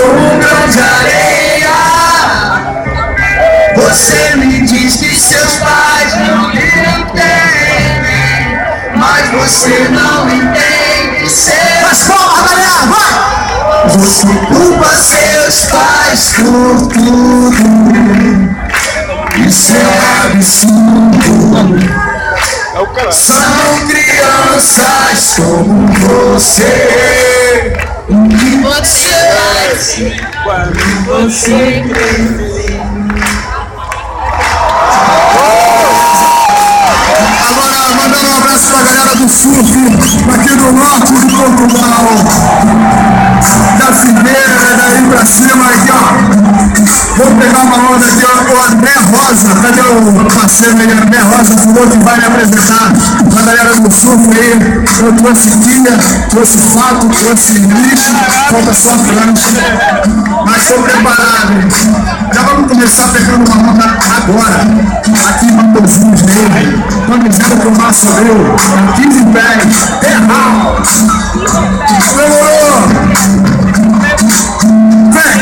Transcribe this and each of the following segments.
um grão de areia. Você me diz que seus pais não lhe entendem, mas você não entende ser. Mas porra, galera, vai! Você culpa seus pais por tudo. Isso é absurdo. São crianças como você. O que você vai ser quando você crescer? Agora, mandando um abraço pra galera do surf, aqui do norte de Portugal. Da Figueira, daí pra cima, aqui, ó. Vou pegar uma onda aqui, ó, o André Rosa. Cadê o parceiro aí? André Rosa, que vai me apresentar pra galera do surf aí. Eu trouxe guia, trouxe fato, trouxe lixo, falta só prancha. Mas estou preparado, hein? Já vamos começar pegando uma onda agora. Aqui em Matosinhos mesmo. Quando quiser tomar sobre eu, 15 pés. É house. Demorou! Vem,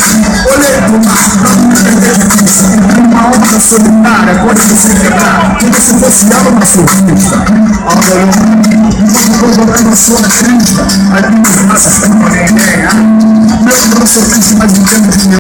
olhei pro mar, pra não entender disso. Uma onda solitária, quando você quebrar, como se fosse ela uma surfista. Vou jogar na sua crista, aí me passa sem ninguém, meu não sou triste, mas entendo que